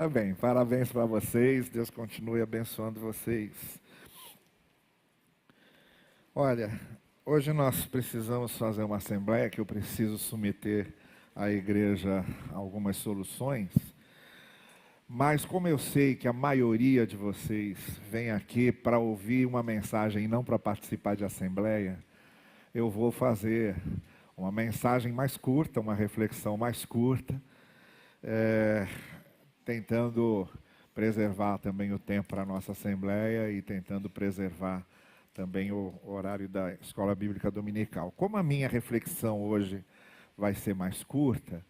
Tá bem, parabéns para vocês, Deus continue abençoando vocês. Olha, hoje nós precisamos fazer uma assembleia que eu preciso submeter à igreja algumas soluções, mas como eu sei que a maioria de vocês vem aqui para ouvir uma mensagem e não para participar de assembleia, eu vou fazer uma mensagem mais curta, uma reflexão mais curta, tentando preservar também o tempo para a nossa assembleia e tentando preservar também o horário da Escola Bíblica Dominical. Como a minha reflexão hoje vai ser mais curta,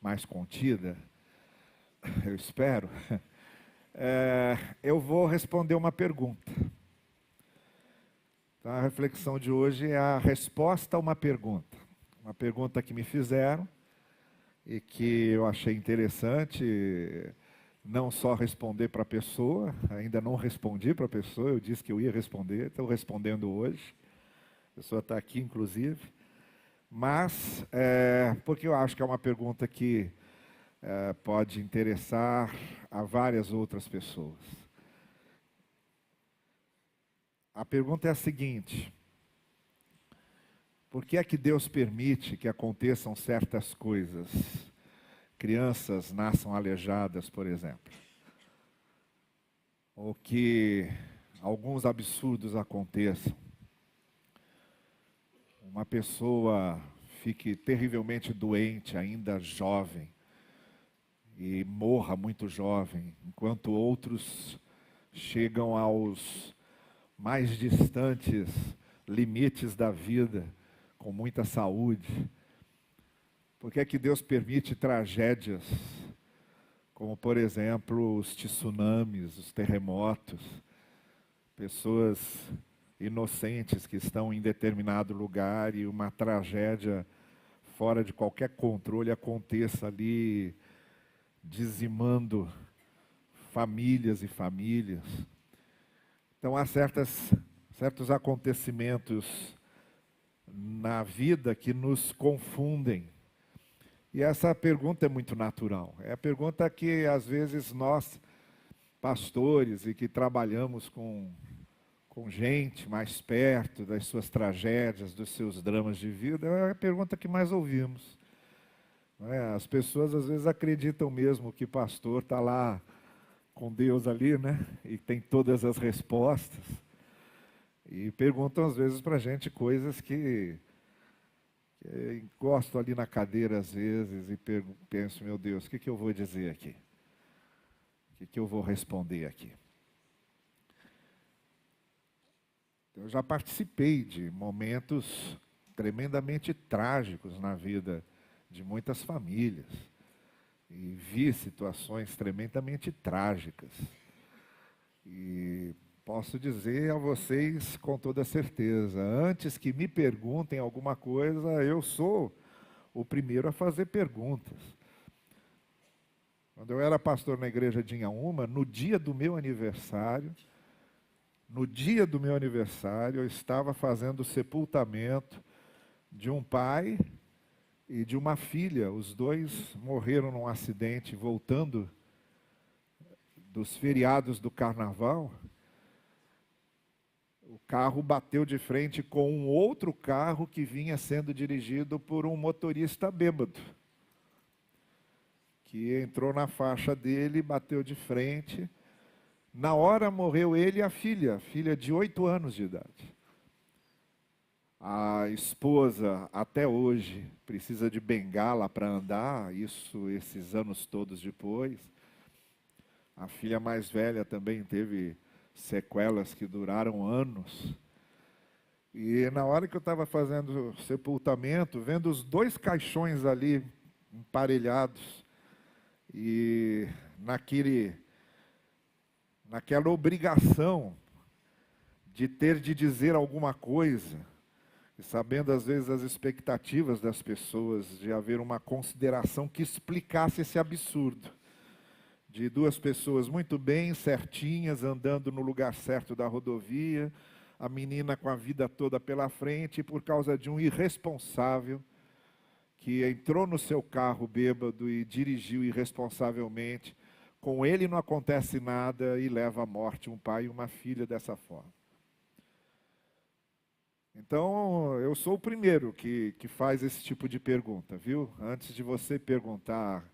mais contida, eu espero, eu vou responder uma pergunta. Então, a reflexão de hoje é a resposta a uma pergunta que me fizeram e que eu achei interessante não só responder para a pessoa, ainda não respondi para a pessoa, eu disse que eu ia responder, estou respondendo hoje, a pessoa está aqui inclusive, mas porque eu acho que é uma pergunta que pode interessar a várias outras pessoas. A pergunta é a seguinte: por que é que Deus permite que aconteçam certas coisas? Crianças nasçam aleijadas, por exemplo. Ou que alguns absurdos aconteçam. Uma pessoa fique terrivelmente doente, ainda jovem, e morra muito jovem, enquanto outros chegam aos mais distantes limites da vida, com muita saúde. Por que é que Deus permite tragédias, como por exemplo os tsunamis, os terremotos, pessoas inocentes que estão em determinado lugar e uma tragédia fora de qualquer controle aconteça ali, dizimando famílias e famílias? Então há certos acontecimentos na vida que nos confundem. E essa pergunta é muito natural. É a pergunta que, às vezes, nós, pastores, e que trabalhamos com gente mais perto das suas tragédias, dos seus dramas de vida, é a pergunta que mais ouvimos. Não é? As pessoas, às vezes, acreditam mesmo que pastor está lá com Deus ali, né? E tem todas as respostas. E perguntam, às vezes, para a gente coisas que encosto ali na cadeira às vezes e penso, meu Deus, o que eu vou dizer aqui? O que eu vou responder aqui? Eu já participei de momentos tremendamente trágicos na vida de muitas famílias e vi situações tremendamente trágicas. E posso dizer a vocês com toda certeza, antes que me perguntem alguma coisa, eu sou o primeiro a fazer perguntas. Quando eu era pastor na igreja de Inhaúma, no dia do meu aniversário, eu estava fazendo o sepultamento de um pai e de uma filha. Os dois morreram num acidente voltando dos feriados do carnaval. O carro bateu de frente com um outro carro que vinha sendo dirigido por um motorista bêbado, que entrou na faixa dele, bateu de frente. Na hora morreu ele e a filha de 8 anos de idade. A esposa, até hoje, precisa de bengala para andar, esses anos todos depois. A filha mais velha também teve sequelas que duraram anos. E na hora que eu estava fazendo o sepultamento, vendo os 2 caixões ali emparelhados, e naquela obrigação de ter de dizer alguma coisa, e sabendo às vezes as expectativas das pessoas, de haver uma consideração que explicasse esse absurdo, de 2 pessoas muito bem, certinhas, andando no lugar certo da rodovia, a menina com a vida toda pela frente, e por causa de um irresponsável que entrou no seu carro bêbado e dirigiu irresponsavelmente, com ele não acontece nada e leva à morte um pai e uma filha dessa forma. Então, eu sou o primeiro que faz esse tipo de pergunta, viu? Antes de você perguntar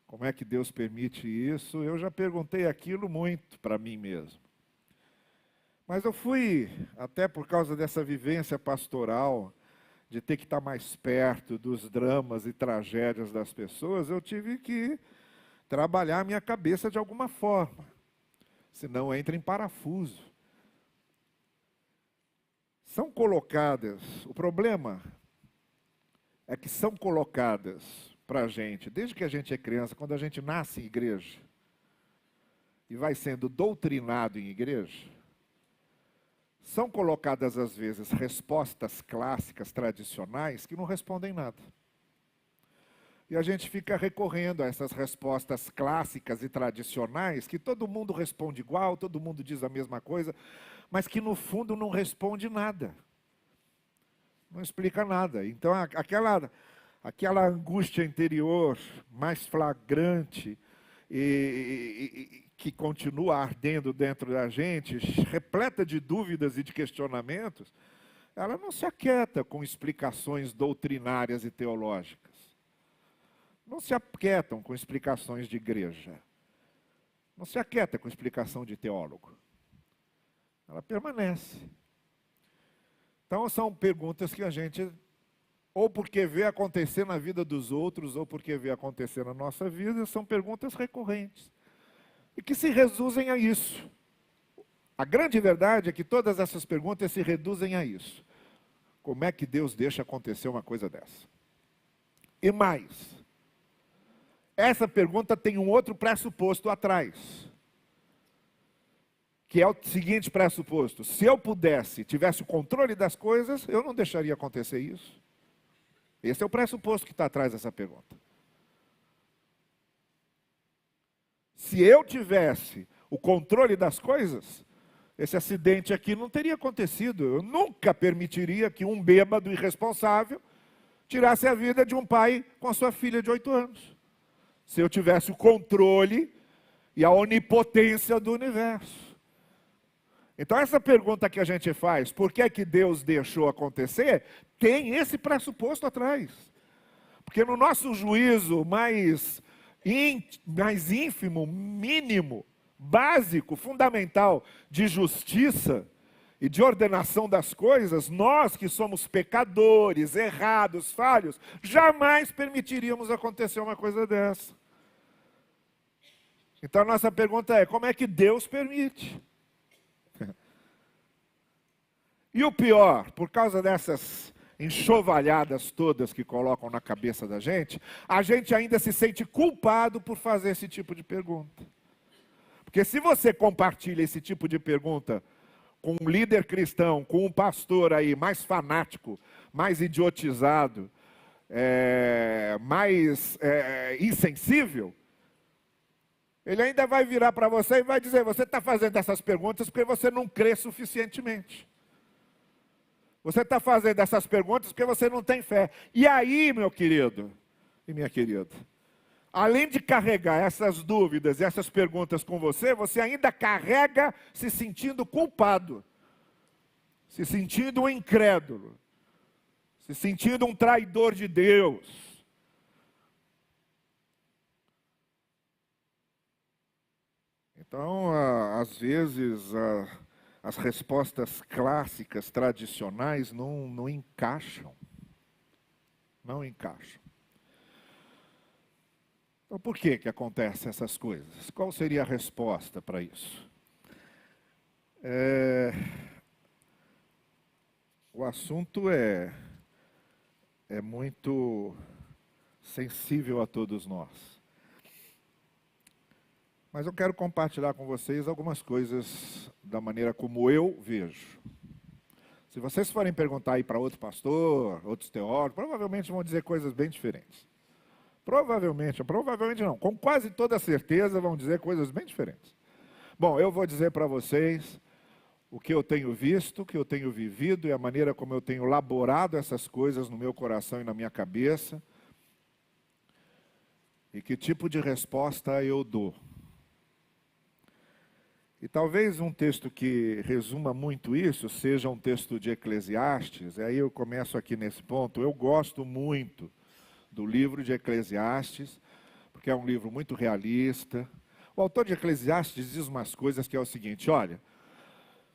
como é que Deus permite isso, eu já perguntei aquilo muito para mim mesmo. Mas eu fui, até por causa dessa vivência pastoral, de ter que estar mais perto dos dramas e tragédias das pessoas, eu tive que trabalhar a minha cabeça de alguma forma, senão entra em parafuso. São colocadas, o problema é que são colocadas para a gente, desde que a gente é criança, quando a gente nasce em igreja, e vai sendo doutrinado em igreja, são colocadas às vezes respostas clássicas, tradicionais, que não respondem nada. E a gente fica recorrendo a essas respostas clássicas e tradicionais, que todo mundo responde igual, todo mundo diz a mesma coisa, mas que no fundo não responde nada. Não explica nada. Então aquela angústia interior mais flagrante e que continua ardendo dentro da gente, repleta de dúvidas e de questionamentos, ela não se aquieta com explicações doutrinárias e teológicas. Não se aquietam com explicações de igreja. Não se aquieta com explicação de teólogo. Ela permanece. Então são perguntas que a gente, ou porque vê acontecer na vida dos outros, ou porque vê acontecer na nossa vida, são perguntas recorrentes. E que se reduzem a isso. A grande verdade é que todas essas perguntas se reduzem a isso. Como é que Deus deixa acontecer uma coisa dessa? E mais, essa pergunta tem um outro pressuposto atrás, que é o seguinte pressuposto: se eu pudesse, tivesse o controle das coisas, eu não deixaria acontecer isso. Esse é o pressuposto que está atrás dessa pergunta. Se eu tivesse o controle das coisas, esse acidente aqui não teria acontecido. Eu nunca permitiria que um bêbado irresponsável tirasse a vida de um pai com a sua filha de 8 anos. Se eu tivesse o controle e a onipotência do universo. Então essa pergunta que a gente faz, por que é que Deus deixou acontecer, tem esse pressuposto atrás. Porque no nosso juízo mais ínfimo, mínimo, básico, fundamental de justiça e de ordenação das coisas, nós que somos pecadores, errados, falhos, jamais permitiríamos acontecer uma coisa dessa. Então a nossa pergunta é: como é que Deus permite? E o pior, por causa dessas enxovalhadas todas que colocam na cabeça da gente, a gente ainda se sente culpado por fazer esse tipo de pergunta. Porque se você compartilha esse tipo de pergunta com um líder cristão, com um pastor aí mais fanático, mais idiotizado, mais insensível, ele ainda vai virar para você e vai dizer: você está fazendo essas perguntas porque você não crê suficientemente. Você está fazendo essas perguntas porque você não tem fé. E aí, meu querido e minha querida, além de carregar essas dúvidas e essas perguntas com você, você ainda carrega se sentindo culpado, se sentindo um incrédulo, se sentindo um traidor de Deus. Então, às vezes, as respostas clássicas, tradicionais, não encaixam. Não encaixam. Então, por que acontecem essas coisas? Qual seria a resposta para isso? O assunto é muito sensível a todos nós. Mas eu quero compartilhar com vocês algumas coisas da maneira como eu vejo. Se vocês forem perguntar aí para outro pastor, outros teólogos, provavelmente vão dizer coisas bem diferentes. Provavelmente não, com quase toda certeza vão dizer coisas bem diferentes. Bom, eu vou dizer para vocês o que eu tenho visto, o que eu tenho vivido e a maneira como eu tenho elaborado essas coisas no meu coração e na minha cabeça. E que tipo de resposta eu dou. E talvez um texto que resuma muito isso seja um texto de Eclesiastes. E aí eu começo aqui nesse ponto. Eu gosto muito do livro de Eclesiastes, porque é um livro muito realista. O autor de Eclesiastes diz umas coisas que é o seguinte: olha,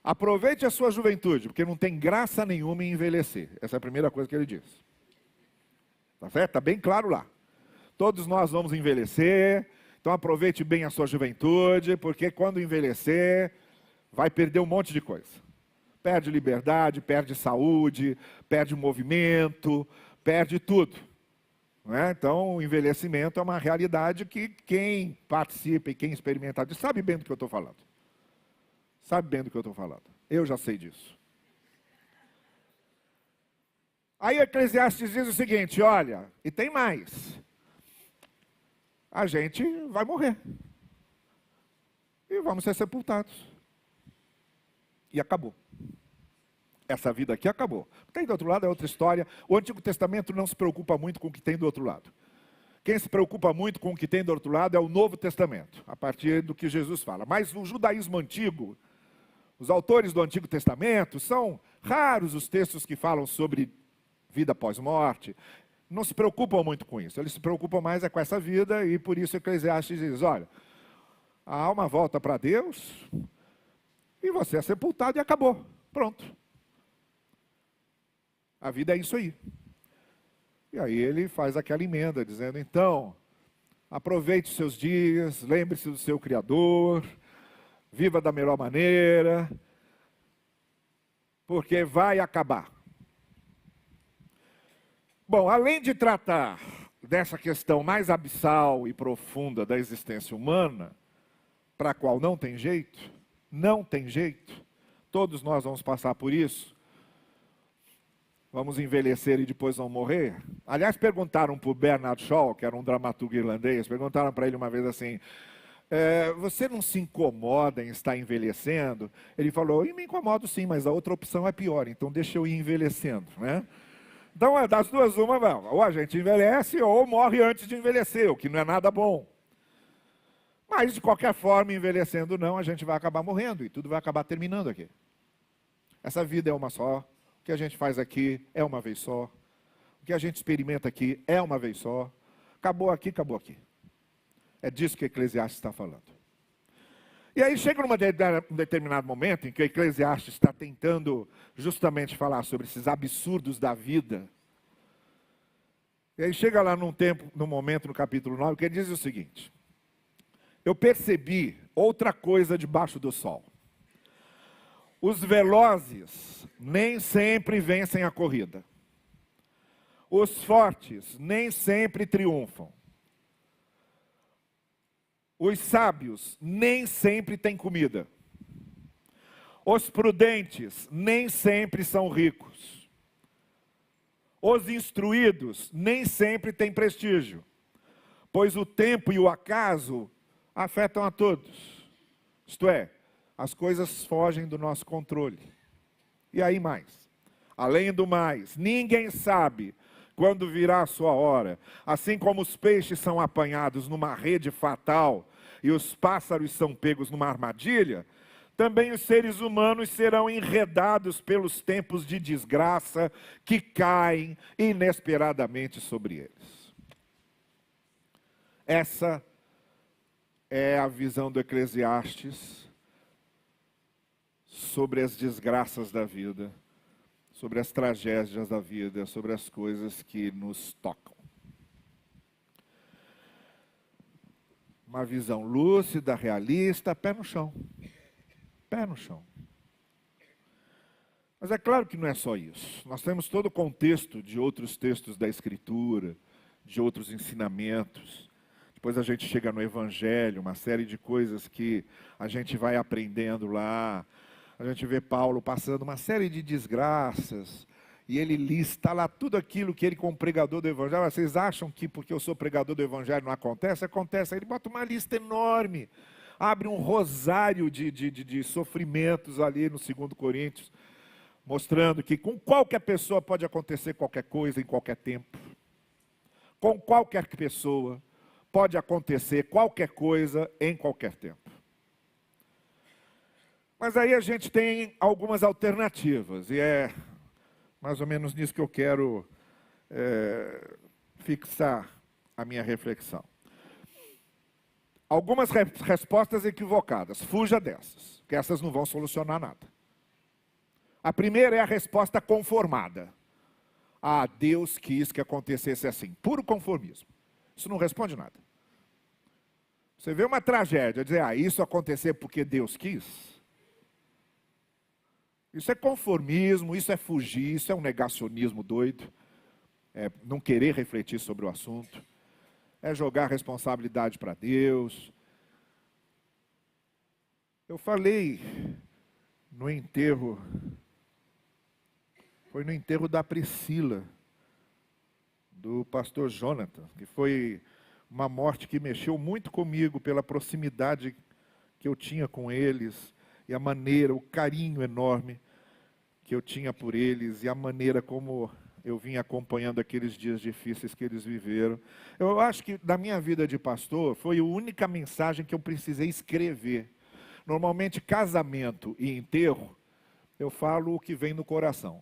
aproveite a sua juventude, porque não tem graça nenhuma em envelhecer. Essa é a primeira coisa que ele diz. Tá certo? Está bem claro lá. Todos nós vamos envelhecer, então aproveite bem a sua juventude, porque quando envelhecer, vai perder um monte de coisa. Perde liberdade, perde saúde, perde movimento, perde tudo. Não é? Então, o envelhecimento é uma realidade que quem participa e quem experimenta disso sabe bem do que eu estou falando. Sabe bem do que eu estou falando. Eu já sei disso. Aí Eclesiastes diz o seguinte: olha, e tem mais. A gente vai morrer. E vamos ser sepultados. E acabou. Essa vida aqui acabou. O que tem do outro lado é outra história. O Antigo Testamento não se preocupa muito com o que tem do outro lado. Quem se preocupa muito com o que tem do outro lado é o Novo Testamento, a partir do que Jesus fala. Mas o judaísmo antigo, os autores do Antigo Testamento, são raros os textos que falam sobre vida pós-morte. Não se preocupam muito com isso. Eles se preocupam mais com essa vida, e por isso Eclesiastes diz: olha, a alma volta para Deus e você é sepultado e acabou. Pronto. A vida é isso aí. E aí ele faz aquela emenda, dizendo: então, aproveite os seus dias, lembre-se do seu Criador, viva da melhor maneira, porque vai acabar. Bom, além de tratar dessa questão mais abissal e profunda da existência humana, para a qual não tem jeito, todos nós vamos passar por isso, vamos envelhecer e depois vamos morrer. Aliás, perguntaram para o Bernard Shaw, que era um dramaturgo irlandês, perguntaram para ele uma vez assim: você não se incomoda em estar envelhecendo? Ele falou: eu me incomodo sim, mas a outra opção é pior, então deixa eu ir envelhecendo, né? Então, das duas, uma, ou a gente envelhece ou morre antes de envelhecer, o que não é nada bom. Mas, de qualquer forma, envelhecendo não, a gente vai acabar morrendo e tudo vai acabar terminando aqui. Essa vida é uma só, o que a gente faz aqui é uma vez só, o que a gente experimenta aqui é uma vez só. Acabou aqui, acabou aqui. É disso que Eclesiastes está falando. E aí chega num determinado momento em que Eclesiastes está tentando justamente falar sobre esses absurdos da vida. E aí chega lá num momento no capítulo 9, que ele diz o seguinte: eu percebi outra coisa debaixo do sol. Os velozes nem sempre vencem a corrida. Os fortes nem sempre triunfam. Os sábios nem sempre têm comida. Os prudentes nem sempre são ricos. Os instruídos nem sempre têm prestígio, pois o tempo e o acaso afetam a todos. Isto é, as coisas fogem do nosso controle. E aí mais. Além do mais, ninguém sabe quando virá a sua hora. Assim como os peixes são apanhados numa rede fatal e os pássaros são pegos numa armadilha, também os seres humanos serão enredados pelos tempos de desgraça que caem inesperadamente sobre eles. Essa é a visão do Eclesiastes sobre as desgraças da vida, sobre as tragédias da vida, sobre as coisas que nos tocam. Uma visão lúcida, realista, pé no chão. Pé no chão. Mas é claro que não é só isso. Nós temos todo o contexto de outros textos da Escritura, de outros ensinamentos. Depois a gente chega no Evangelho, uma série de coisas que a gente vai aprendendo lá. A gente vê Paulo passando uma série de desgraças, e ele lista lá tudo aquilo que ele, como pregador do Evangelho, vocês acham que porque eu sou pregador do Evangelho não acontece? Acontece. Aí ele bota uma lista enorme, abre um rosário de sofrimentos ali no 2 Coríntios, mostrando que com qualquer pessoa pode acontecer qualquer coisa em qualquer tempo. Com qualquer pessoa pode acontecer qualquer coisa em qualquer tempo. Mas aí a gente tem algumas alternativas, e é mais ou menos nisso que eu quero fixar a minha reflexão. Algumas respostas equivocadas, fuja dessas, que essas não vão solucionar nada. A primeira é a resposta conformada. Ah, Deus quis que acontecesse assim, puro conformismo. Isso não responde nada. Você vê uma tragédia, dizer, isso aconteceu porque Deus quis. Isso é conformismo, isso é fugir, isso é um negacionismo doido. É não querer refletir sobre o assunto. É jogar a responsabilidade para Deus. Eu falei no enterro, foi no enterro da Priscila, do pastor Jonathan, que foi uma morte que mexeu muito comigo pela proximidade que eu tinha com eles, e a maneira, o carinho enorme que eu tinha por eles, e a maneira como eu vim acompanhando aqueles dias difíceis que eles viveram. Eu acho que na minha vida de pastor, foi a única mensagem que eu precisei escrever. Normalmente, casamento e enterro, eu falo o que vem no coração.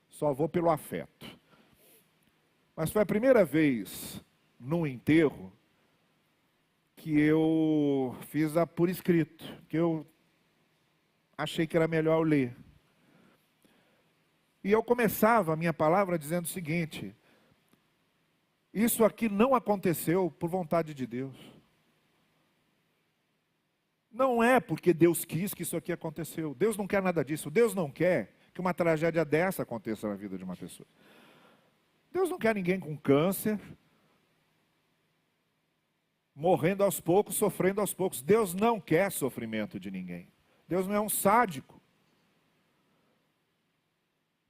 Só vou pelo afeto. Mas foi a primeira vez num enterro que eu fiz por escrito, que eu achei que era melhor eu ler. E eu começava a minha palavra dizendo o seguinte: isso aqui não aconteceu por vontade de Deus. Não é porque Deus quis que isso aqui aconteceu. Deus não quer nada disso. Deus não quer que uma tragédia dessa aconteça na vida de uma pessoa. Deus não quer ninguém com câncer, morrendo aos poucos, sofrendo aos poucos. Deus não quer sofrimento de ninguém. Deus não é um sádico.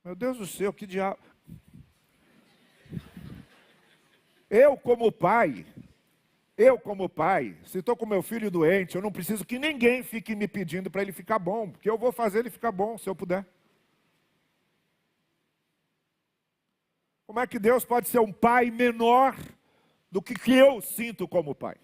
Meu Deus do céu, que diabo. Eu como pai, se estou com meu filho doente, eu não preciso que ninguém fique me pedindo para ele ficar bom, porque eu vou fazer ele ficar bom, se eu puder. Como é que Deus pode ser um pai menor do que eu sinto como pai?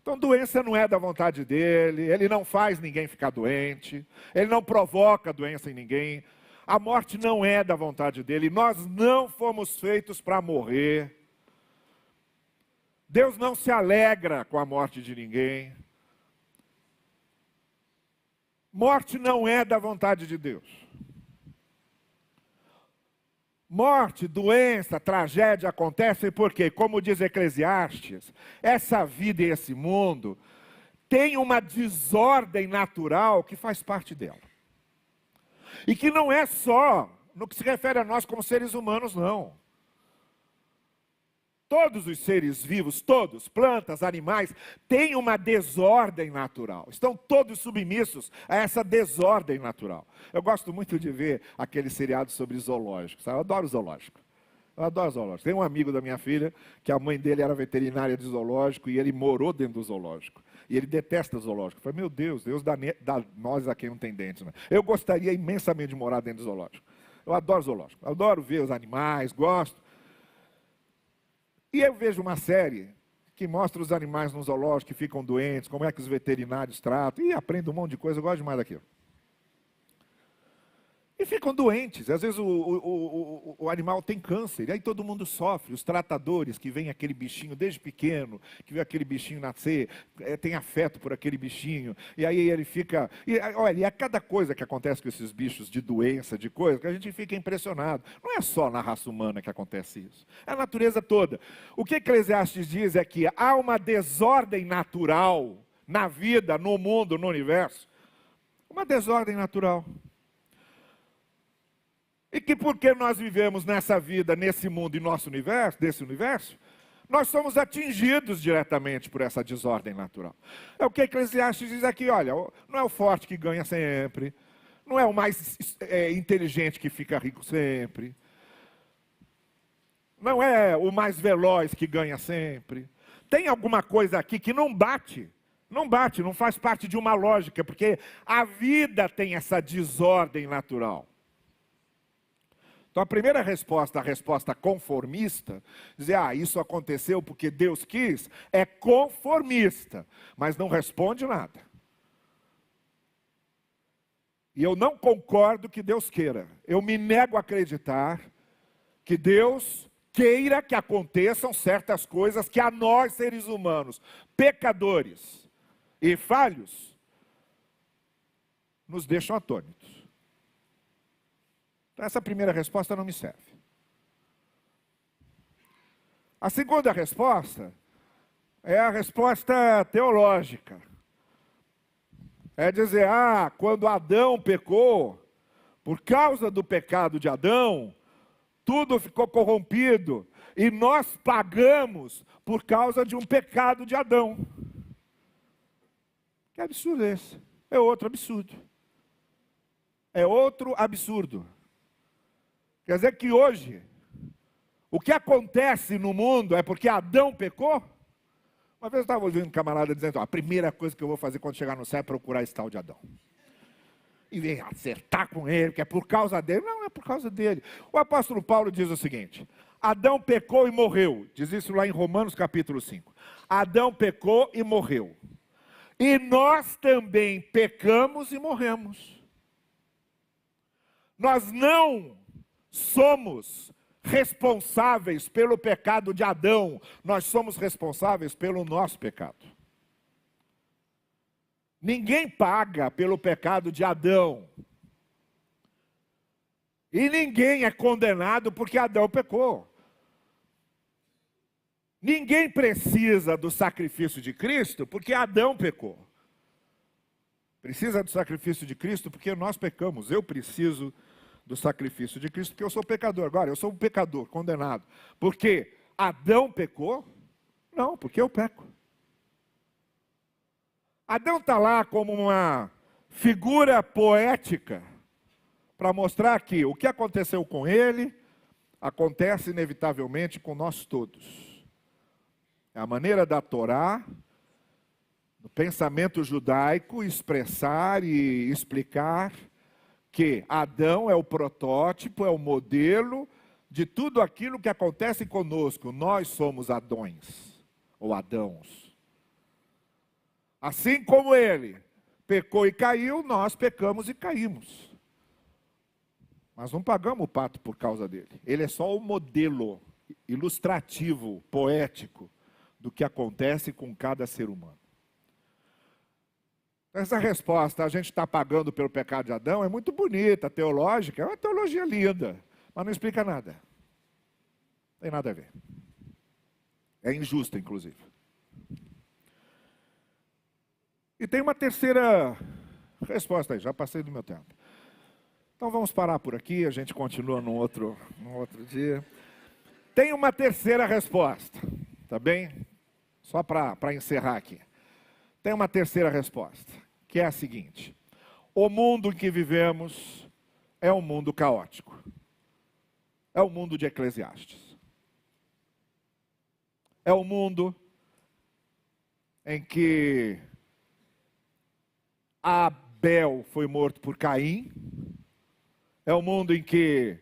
Então, doença não é da vontade dele, ele não faz ninguém ficar doente, ele não provoca doença em ninguém. A morte não é da vontade dele, nós não fomos feitos para morrer. Deus não se alegra com a morte de ninguém. Morte não é da vontade de Deus. Morte, doença, tragédia acontecem porque, como diz Eclesiastes, essa vida e esse mundo tem uma desordem natural que faz parte dela. E que não é só no que se refere a nós como seres humanos, não. Todos os seres vivos, todos, plantas, animais, têm uma desordem natural. Estão todos submissos a essa desordem natural. Eu gosto muito de ver aquele seriado sobre zoológicos. Eu adoro zoológico. Tem um amigo da minha filha, que a mãe dele era veterinária de zoológico, e ele morou dentro do zoológico. E ele detesta zoológico. Eu falei, meu Deus dá nós a quem não tem dentes. Né? Eu gostaria imensamente de morar dentro do zoológico. Eu adoro zoológico. Eu adoro ver os animais, gosto. E eu vejo uma série que mostra os animais no zoológico que ficam doentes, como é que os veterinários tratam, e aprendo um monte de coisa, eu gosto demais daquilo. E ficam doentes, às vezes o animal tem câncer, e aí todo mundo sofre, os tratadores que veem aquele bichinho desde pequeno, que vê aquele bichinho nascer, tem afeto por aquele bichinho, e aí ele fica... olha, e a cada coisa que acontece com esses bichos de doença, de coisa, que a gente fica impressionado. Não é só na raça humana que acontece isso, é a natureza toda. O que Eclesiastes diz é que há uma desordem natural na vida, no mundo, no universo, uma desordem natural. E que porque nós vivemos nessa vida, nesse mundo e nosso universo, desse universo, nós somos atingidos diretamente por essa desordem natural. É o que Eclesiastes diz aqui, olha, não é o forte que ganha sempre, não é o mais inteligente que fica rico sempre, não é o mais veloz que ganha sempre. Tem alguma coisa aqui que não bate, não faz parte de uma lógica, porque a vida tem essa desordem natural. Então a primeira resposta, a resposta conformista, dizer, isso aconteceu porque Deus quis, é conformista, mas não responde nada. E eu não concordo que Deus queira. Eu me nego a acreditar que Deus queira que aconteçam certas coisas que a nós, seres humanos, pecadores e falhos, nos deixam atônitos. Então, essa primeira resposta não me serve. A segunda resposta é a resposta teológica. É dizer, quando Adão pecou, por causa do pecado de Adão, tudo ficou corrompido e nós pagamos por causa de um pecado de Adão. Que absurdo é esse? É outro absurdo. É outro absurdo. Quer dizer que hoje, o que acontece no mundo é porque Adão pecou? Uma vez eu estava ouvindo um camarada dizendo, a primeira coisa que eu vou fazer quando chegar no céu é procurar esse tal de Adão. E vem acertar com ele, que é por causa dele. Não, é por causa dele. O apóstolo Paulo diz o seguinte, Adão pecou e morreu. Diz isso lá em Romanos capítulo 5. Adão pecou e morreu. E nós também pecamos e morremos. Nós não somos responsáveis pelo pecado de Adão, nós somos responsáveis pelo nosso pecado. Ninguém paga pelo pecado de Adão. E ninguém é condenado porque Adão pecou. Ninguém precisa do sacrifício de Cristo porque Adão pecou. Precisa do sacrifício de Cristo porque nós pecamos. Eu preciso do sacrifício de Cristo porque eu sou pecador. Agora, eu sou um pecador condenado. Porque Adão pecou? Não, porque eu peco. Adão está lá como uma figura poética para mostrar que o que aconteceu com ele acontece inevitavelmente com nós todos. É a maneira da Torá, do pensamento judaico, expressar e explicar que Adão é o protótipo, é o modelo de tudo aquilo que acontece conosco. Nós somos Adões, ou Adãos. Assim como ele pecou e caiu, nós pecamos e caímos. Mas não pagamos o pato por causa dele. Ele é só o modelo ilustrativo, poético, do que acontece com cada ser humano. Essa resposta, a gente está pagando pelo pecado de Adão, é muito bonita, teológica, é uma teologia linda, mas não explica nada. Não tem nada a ver. É injusta, inclusive. E tem uma terceira resposta aí, já passei do meu tempo. Então vamos parar por aqui, a gente continua num outro dia. Tem uma terceira resposta, tá bem? Só para encerrar aqui. Tem uma terceira resposta, que é a seguinte. O mundo em que vivemos é um mundo caótico. É o mundo de Eclesiastes. É o mundo em que Abel foi morto por Caim. É o mundo em que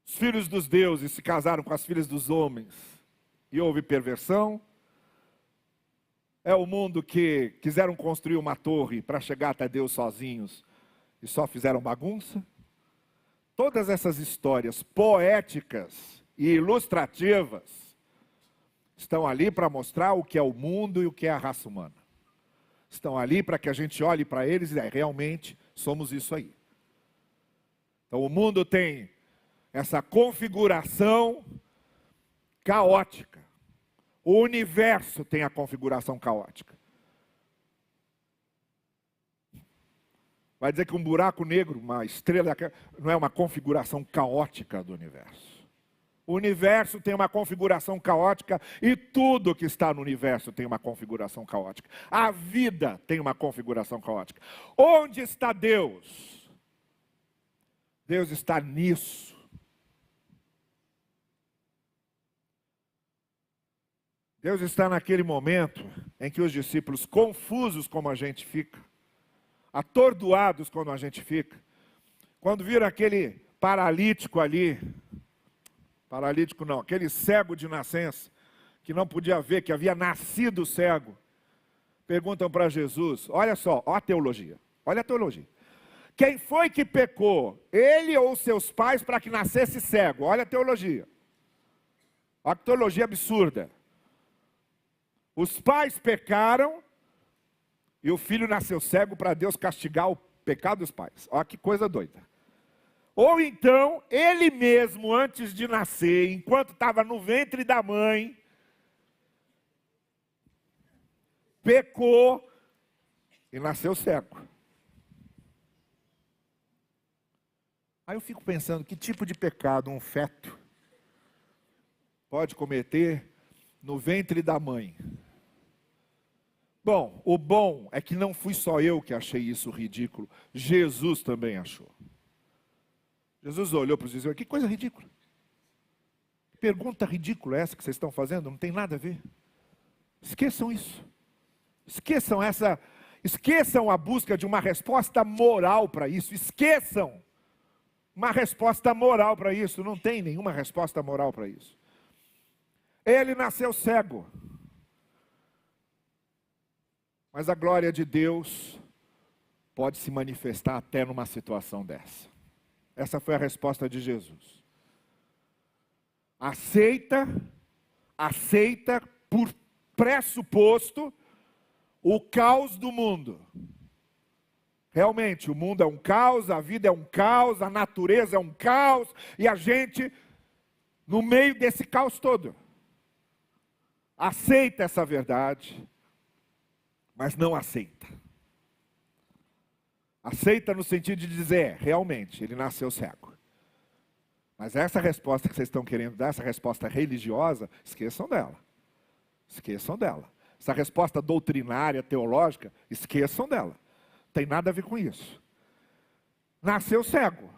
os filhos dos deuses se casaram com as filhas dos homens e houve perversão. É o mundo que quiseram construir uma torre para chegar até Deus sozinhos e só fizeram bagunça. Todas essas histórias poéticas e ilustrativas estão ali para mostrar o que é o mundo e o que é a raça humana. Estão ali para que a gente olhe para eles e realmente somos isso aí. Então o mundo tem essa configuração caótica. O universo tem a configuração caótica. Vai dizer que um buraco negro, uma estrela, não é uma configuração caótica do universo. O universo tem uma configuração caótica e tudo que está no universo tem uma configuração caótica. A vida tem uma configuração caótica. Onde está Deus? Deus está nisso. Deus está naquele momento em que os discípulos, confusos como a gente fica, atordoados como a gente fica, quando viram aquele paralítico ali, paralítico não, aquele cego de nascença, que não podia ver, que havia nascido cego, perguntam para Jesus, olha só, ó a teologia, Olha a teologia. Quem foi que pecou? Ele ou seus pais para que nascesse cego? Olha a teologia. Olha que teologia absurda. Os pais pecaram e o filho nasceu cego para Deus castigar o pecado dos pais. Olha que coisa doida. Ou então, ele mesmo, antes de nascer, enquanto estava no ventre da mãe, pecou e nasceu cego. Aí eu fico pensando, que tipo de pecado um feto pode cometer no ventre da mãe? Bom, o bom é que não fui só eu que achei isso ridículo. Jesus também achou. Jesus olhou para os discípulos, que coisa ridícula. Que pergunta ridícula é essa que vocês estão fazendo? Não tem nada a ver. Esqueçam isso. Esqueçam a busca de uma resposta moral para isso. Esqueçam uma resposta moral para isso. Não tem nenhuma resposta moral para isso. Ele nasceu cego. Mas a glória de Deus pode se manifestar até numa situação dessa. Essa foi a resposta de Jesus. Aceita por pressuposto o caos do mundo. Realmente, o mundo é um caos, a vida é um caos, a natureza é um caos, e a gente, no meio desse caos todo, aceita essa verdade, mas não aceita. Aceita no sentido de dizer, realmente, ele nasceu cego. Mas essa resposta que vocês estão querendo dar, essa resposta religiosa, esqueçam dela. Esqueçam dela. Essa resposta doutrinária, teológica, esqueçam dela. Tem nada a ver com isso. Nasceu cego.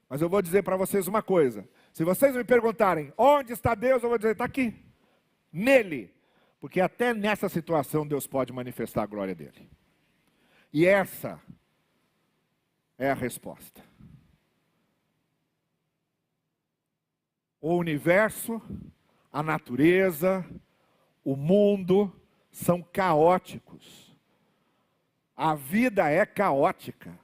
Mas eu vou dizer para vocês uma coisa. Se vocês me perguntarem, onde está Deus? Eu vou dizer, está aqui. Nele. Porque até nessa situação Deus pode manifestar a glória dele. E essa é a resposta. O universo, a natureza, o mundo são caóticos. A vida é caótica.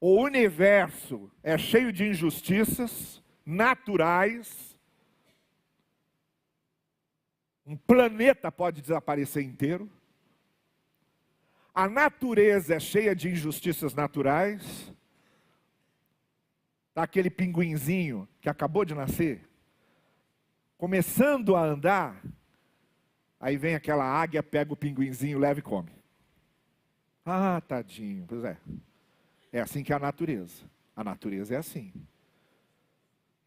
O universo é cheio de injustiças naturais. Um planeta pode desaparecer inteiro. A natureza é cheia de injustiças naturais. Tá aquele pinguinzinho que acabou de nascer, começando a andar, aí vem aquela águia, pega o pinguinzinho, leva e come. Ah, tadinho, pois é. É assim que é a natureza. A natureza é assim.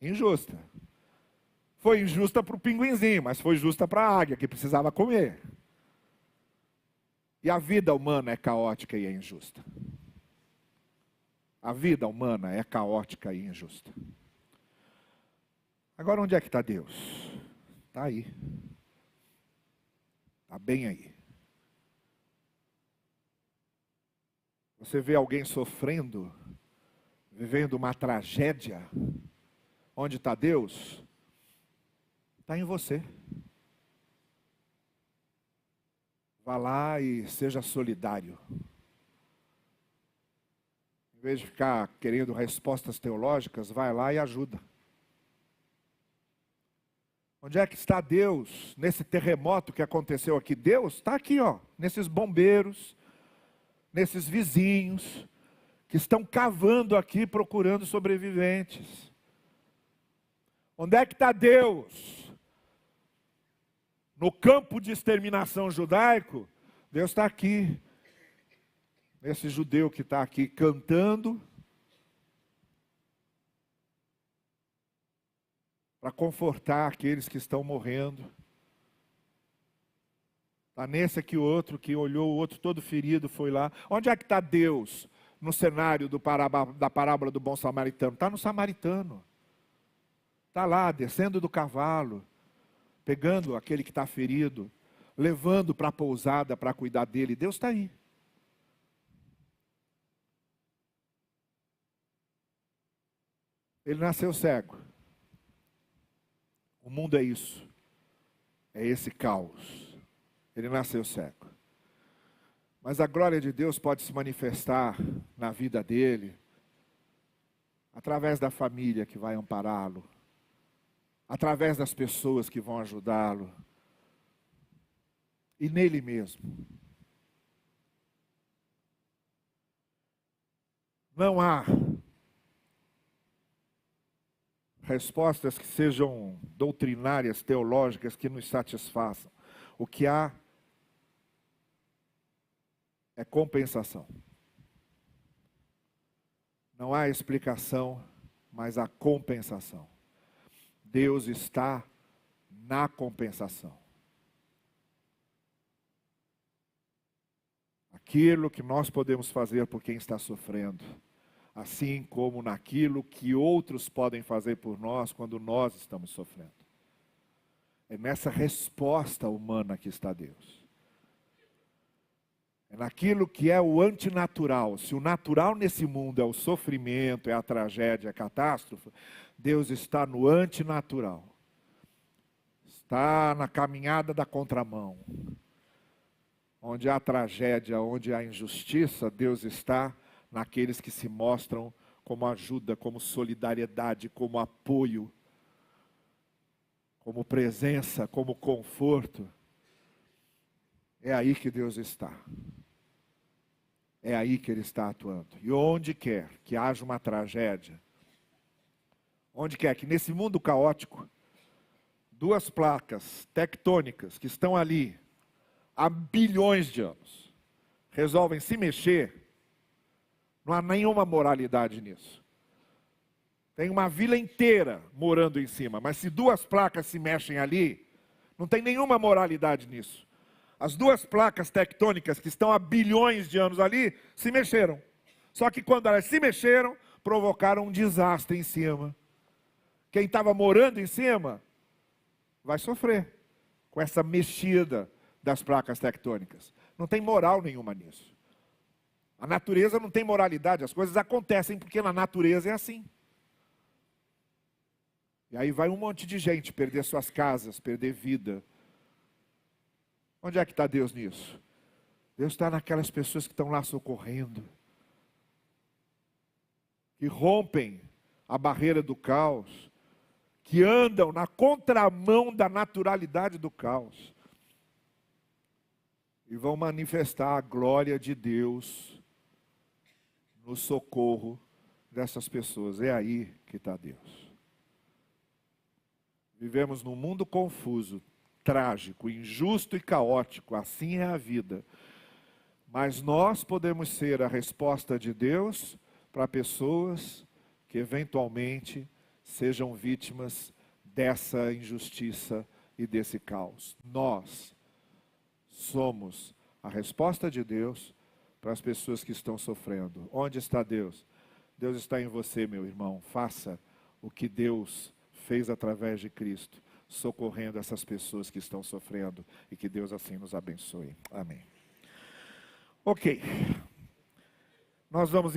Injusta. Foi injusta para o pinguinzinho, mas foi justa para a águia, que precisava comer. E a vida humana é caótica e é injusta. A vida humana é caótica e injusta. Agora, onde é que está Deus? Está aí. Está bem aí. Você vê alguém sofrendo, vivendo uma tragédia, onde está Deus? Está em você. Vá lá e seja solidário. Em vez de ficar querendo respostas teológicas, vai lá e ajuda. Onde é que está Deus nesse terremoto que aconteceu aqui? Deus está aqui, ó, nesses bombeiros, nesses vizinhos, que estão cavando aqui procurando sobreviventes. Onde é que está Deus? No campo de exterminação judaico, Deus está aqui. Esse judeu que está aqui cantando, para confortar aqueles que estão morrendo. Está nesse aqui outro que olhou, o outro todo ferido foi lá. Onde é que está Deus no cenário da parábola do bom samaritano? Está no samaritano. Está lá, descendo do cavalo, pegando aquele que está ferido, levando para a pousada para cuidar dele. Deus está aí. Ele nasceu cego. O mundo é isso. É esse caos. Ele nasceu cego. Mas a glória de Deus pode se manifestar na vida dele, através da família que vai ampará-lo, através das pessoas que vão ajudá-lo, e nele mesmo. Não há respostas que sejam doutrinárias, teológicas, que nos satisfaçam. O que há é compensação. Não há explicação, mas há compensação. Deus está na compensação. Aquilo que nós podemos fazer por quem está sofrendo, assim como naquilo que outros podem fazer por nós quando nós estamos sofrendo. É nessa resposta humana que está Deus. É naquilo que é o antinatural. Se o natural nesse mundo é o sofrimento, é a tragédia, é a catástrofe, Deus está no antinatural. Está na caminhada da contramão. Onde há tragédia, onde há injustiça, Deus está naqueles que se mostram como ajuda, como solidariedade, como apoio, como presença, como conforto. É aí que Deus está. É aí que Ele está atuando. E onde quer que haja uma tragédia, onde quer que nesse mundo caótico, duas placas tectônicas que estão ali há bilhões de anos, resolvem se mexer, não há nenhuma moralidade nisso. Tem uma vila inteira morando em cima, mas se duas placas se mexem ali, não tem nenhuma moralidade nisso. As duas placas tectônicas que estão há bilhões de anos ali, se mexeram. Só que quando elas se mexeram, provocaram um desastre em cima. Quem estava morando em cima, vai sofrer com essa mexida das placas tectônicas. Não tem moral nenhuma nisso. A natureza não tem moralidade, as coisas acontecem porque na natureza é assim. E aí vai um monte de gente perder suas casas, perder vida. Onde é que está Deus nisso? Deus está naquelas pessoas que estão lá socorrendo, que rompem a barreira do caos, que andam na contramão da naturalidade do caos. E vão manifestar a glória de Deus no socorro dessas pessoas. É aí que está Deus. Vivemos num mundo confuso, trágico, injusto e caótico. Assim é a vida. Mas nós podemos ser a resposta de Deus para pessoas que eventualmente sejam vítimas dessa injustiça e desse caos. Nós somos a resposta de Deus para as pessoas que estão sofrendo. Onde está Deus? Deus está em você, meu irmão. Faça o que Deus fez através de Cristo, socorrendo essas pessoas que estão sofrendo, e que Deus assim nos abençoe. Amém. Ok. Nós vamos